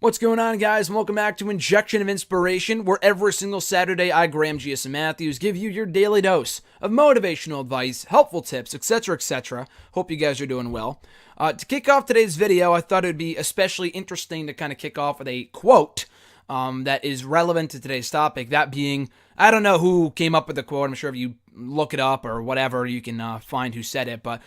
What's going on, guys? Welcome back to Injection of Inspiration, where every single Saturday I, Graham G.S. Matthews, give you your daily dose of motivational advice, helpful tips, etc., etc. Hope you guys are doing well. To kick off today's video, I thought it would be especially interesting to kind of kick off with a quote that is relevant to today's topic. That being, I don't know who came up with the quote. I'm sure if you look it up or whatever, you can find who said it. But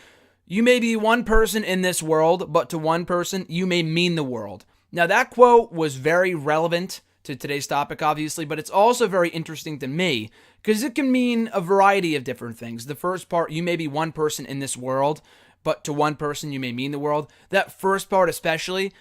you may be one person in this world, but to one person, you may mean the world. Now, that quote was very relevant to today's topic, obviously, but it's also very interesting to me because it can mean a variety of different things. The first part, you may be one person in this world, but to one person, you may mean the world. That first part especially,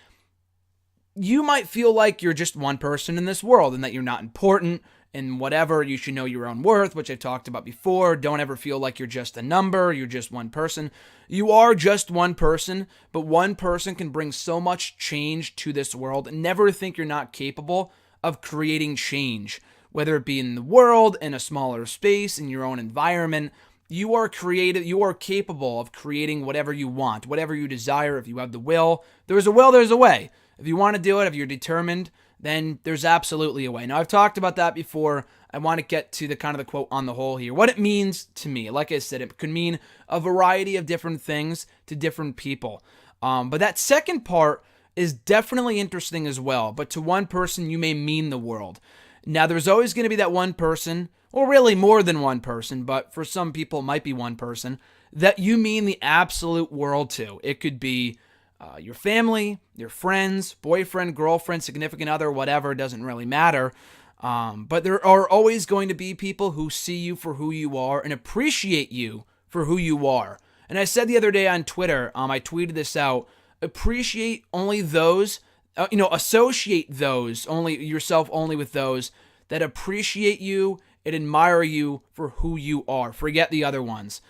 you might feel like you're just one person in this world and that you're not important and whatever. You should know your own worth, which I've talked about before. Don't ever feel like you're just a number. You're just one person. You are just one person, but one person can bring so much change to this world. Never think you're not capable of creating change, whether it be in the world, in a smaller space, in your own environment. You are creative. You are capable of creating whatever you want, whatever you desire. If you have the will, there's a will, there's a way. If you want to do it, if you're determined, then there's absolutely a way. Now, I've talked about that before. I want to get to the kind of the quote on the whole here. What it means to me, like I said, it could mean a variety of different things to different people. But that second part is definitely interesting as well. But to one person, you may mean the world. Now, there's always going to be that one person, or really more than one person, but for some people it might be one person, that you mean the absolute world to. It could be your family, your friends, boyfriend, girlfriend, significant other, whatever, doesn't really matter. But there are always going to be people who see you for who you are and appreciate you for who you are. And I said the other day on Twitter, I tweeted this out, appreciate only those, associate those, only yourself only with those that appreciate you and admire you for who you are. Forget the other ones.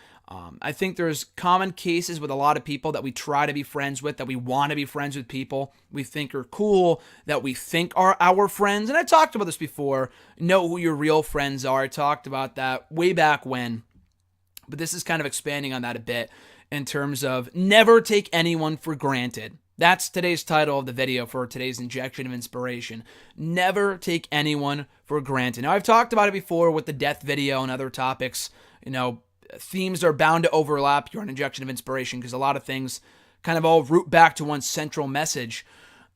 I think there's common cases with a lot of people that we try to be friends with, that we want to be friends with people we think are cool, that we think are our friends. And I talked about this before. Know who your real friends are. I talked about that way back when. But this is kind of expanding on that a bit in terms of never take anyone for granted. That's today's title of the video for today's injection of inspiration. Never take anyone for granted. Now, I've talked about it before with the death video and other topics. Themes are bound to overlap. You're an injection of inspiration because a lot of things kind of all root back to one central message.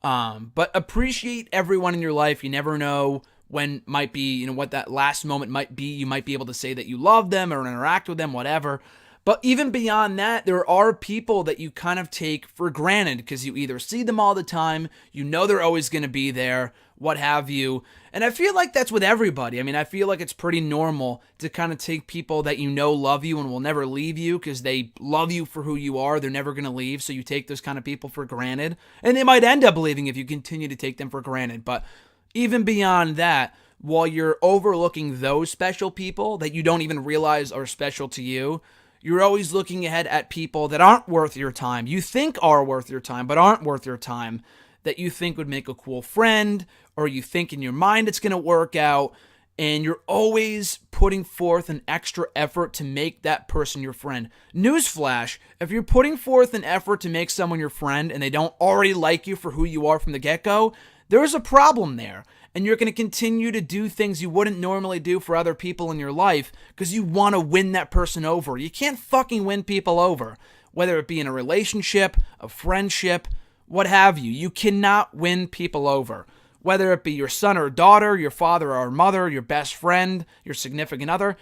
But appreciate everyone in your life. You never know when might be, what that last moment might be. You might be able to say that you love them or interact with them, whatever. But even beyond that, there are people that you kind of take for granted because you either see them all the time, they're always going to be there, what have you. And I feel like that's with everybody. I feel like it's pretty normal to kind of take people that love you and will never leave you because they love you for who you are. They're never going to leave. So you take those kind of people for granted. And they might end up leaving if you continue to take them for granted. But even beyond that, while you're overlooking those special people that you don't even realize are special to you, you're always looking ahead at people that aren't worth your time. You think are worth your time, but aren't worth your time. That you think would make a cool friend, or you think in your mind it's going to work out, and you're always putting forth an extra effort to make that person your friend. Newsflash, if you're putting forth an effort to make someone your friend and they don't already like you for who you are from the get-go, there's a problem there. And you're going to continue to do things you wouldn't normally do for other people in your life because you want to win that person over. You can't fucking win people over, whether it be in a relationship, a friendship, what have you. You cannot win people over, whether it be your son or daughter, your father or mother, your best friend, your significant other.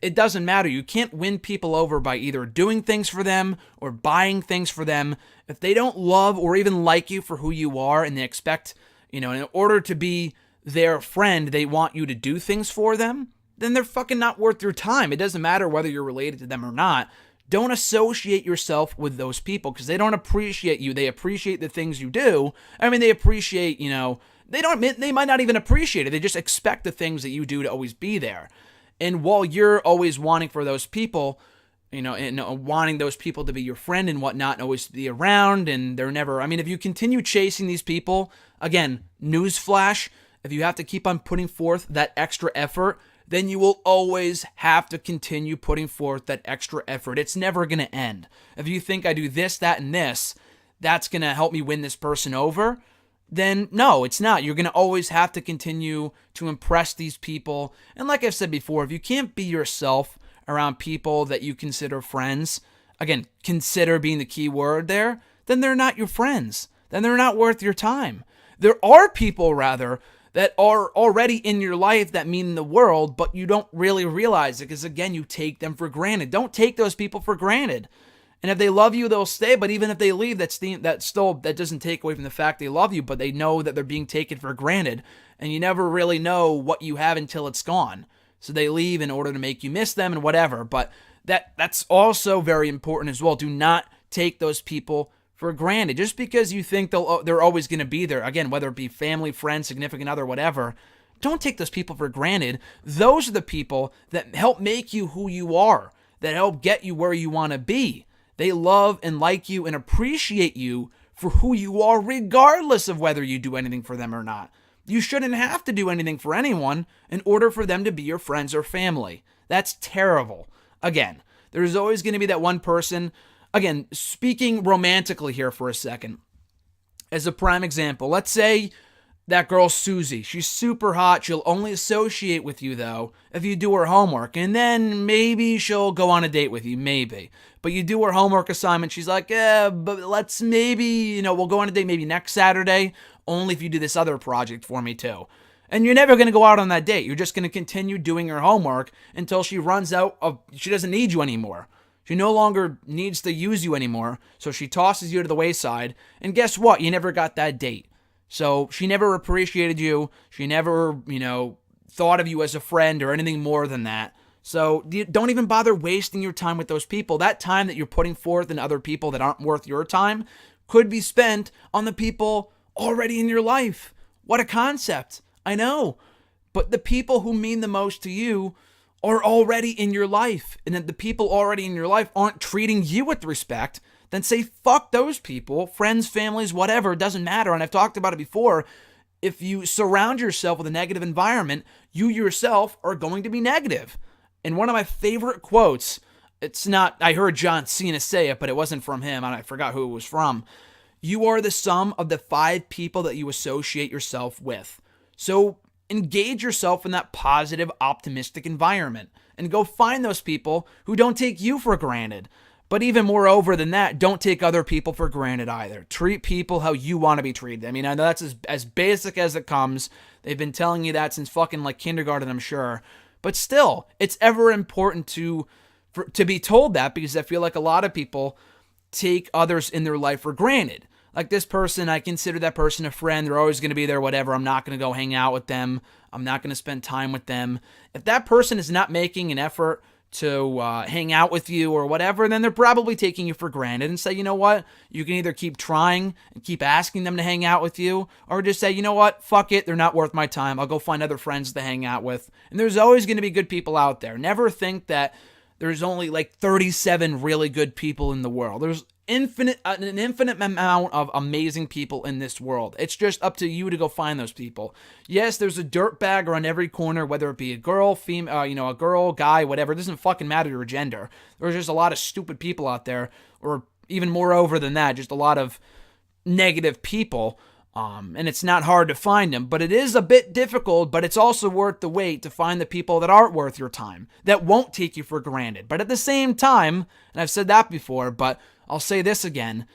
It doesn't matter. You can't win people over by either doing things for them or buying things for them. If they don't love or even like you for who you are and they expect, in order to be their friend, they want you to do things for them, then they're fucking not worth your time. It doesn't matter whether you're related to them or not. Don't associate yourself with those people because they don't appreciate you. They appreciate the things you do. They appreciate, they might not even appreciate it. They just expect the things that you do to always be there. And while you're always wanting for those people, and wanting those people to be your friend and whatnot, and always be around, and they're never, if you continue chasing these people, again, newsflash, if you have to keep on putting forth that extra effort, then you will always have to continue putting forth that extra effort. It's never going to end. If you think I do this, that, and this, that's going to help me win this person over, then no, it's not. You're going to always have to continue to impress these people. And like I've said before, if you can't be yourself around people that you consider friends, again, consider being the key word there, then they're not your friends. Then they're not worth your time. There are people, rather, that are already in your life that mean the world, but you don't really realize it because, again, you take them for granted. Don't take those people for granted. And if they love you, they'll stay. But even if they leave, that doesn't take away from the fact they love you, but they know that they're being taken for granted. And you never really know what you have until it's gone. So they leave in order to make you miss them and whatever. But that's also very important as well. Do not take those people for granted. Just because you think they're always going to be there, again, whether it be family, friend, significant other, whatever, don't take those people for granted. Those are the people that help make you who you are, that help get you where you want to be. They love and like you and appreciate you for who you are, regardless of whether you do anything for them or not. You shouldn't have to do anything for anyone in order for them to be your friends or family. That's terrible. Again, there's always going to be that one person. Again, speaking romantically here for a second, as a prime example, let's say that girl Susie, she's super hot. She'll only associate with you, though, if you do her homework. And then maybe she'll go on a date with you, maybe. But you do her homework assignment, she's like, but let's maybe, we'll go on a date maybe next Saturday, only if you do this other project for me, too. And you're never going to go out on that date. You're just going to continue doing her homework until she runs out of, she doesn't need you anymore. She no longer needs to use you anymore, so she tosses you to the wayside. And guess what? You never got that date. So she never appreciated you. She never, thought of you as a friend or anything more than that. So don't even bother wasting your time with those people. That time that you're putting forth in other people that aren't worth your time could be spent on the people already in your life. What a concept. I know. But the people who mean the most to you are already in your life. And if the people already in your life aren't treating you with respect, then say fuck those people, friends, families, whatever, it doesn't matter. And I've talked about it before. If you surround yourself with a negative environment, you yourself are going to be negative. And one of my favorite quotes, it's not, I heard John Cena say it, but it wasn't from him, and I forgot who it was from. You are the sum of the 5 people that you associate yourself with. So engage yourself in that positive, optimistic environment and go find those people who don't take you for granted. But even moreover than that, don't take other people for granted either. Treat people how you want to be treated. I mean, I know that's as basic as it comes. They've been telling you that since fucking like kindergarten, I'm sure. But still, it's ever important to be told that, because I feel like a lot of people take others in their life for granted. Like this person, I consider that person a friend. They're always going to be there, whatever. I'm not going to go hang out with them. I'm not going to spend time with them. If that person is not making an effort to hang out with you or whatever, then they're probably taking you for granted, and say, you know what, you can either keep trying and keep asking them to hang out with you, or just say, you know what, fuck it, they're not worth my time. I'll go find other friends to hang out with. And there's always going to be good people out there. Never think that there's only like 37 really good people in the world. There's an infinite amount of amazing people in this world. It's just up to you to go find those people. Yes, there's a dirtbag around every corner, whether it be a girl, female, a girl, guy, whatever. It doesn't fucking matter your gender. There's just a lot of stupid people out there, or even moreover than that, just a lot of negative people. And it's not hard to find them, but it is a bit difficult, but it's also worth the wait to find the people that aren't worth your time, that won't take you for granted. But at the same time, and I've said that before, but I'll say this again,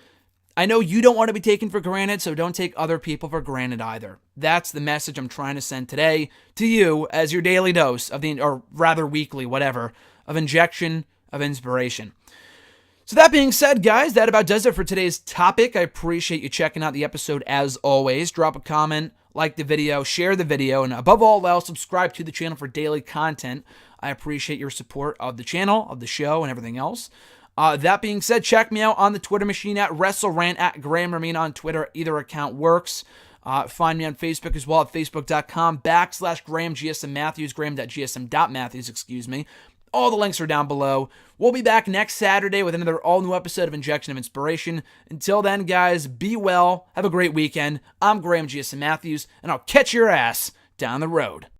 I know you don't want to be taken for granted, so don't take other people for granted either. That's the message I'm trying to send today to you as your daily dose of or rather weekly, whatever, of injection of inspiration. So that being said, guys, that about does it for today's topic. I appreciate you checking out the episode as always. Drop a comment, like the video, share the video, and above all else, subscribe to the channel for daily content. I appreciate your support of the channel, of the show, and everything else. That being said, check me out on the Twitter machine at WrestleRant, at Graham Ramin on Twitter. Either account works. Find me on Facebook as well at facebook.com/GrahamGSMMatthews, Graham.GSM.Matthews, excuse me. All the links are down below. We'll be back next Saturday with another all-new episode of Injection of Inspiration. Until then, guys, be well. Have a great weekend. I'm Graham GSM Matthews, and I'll catch your ass down the road.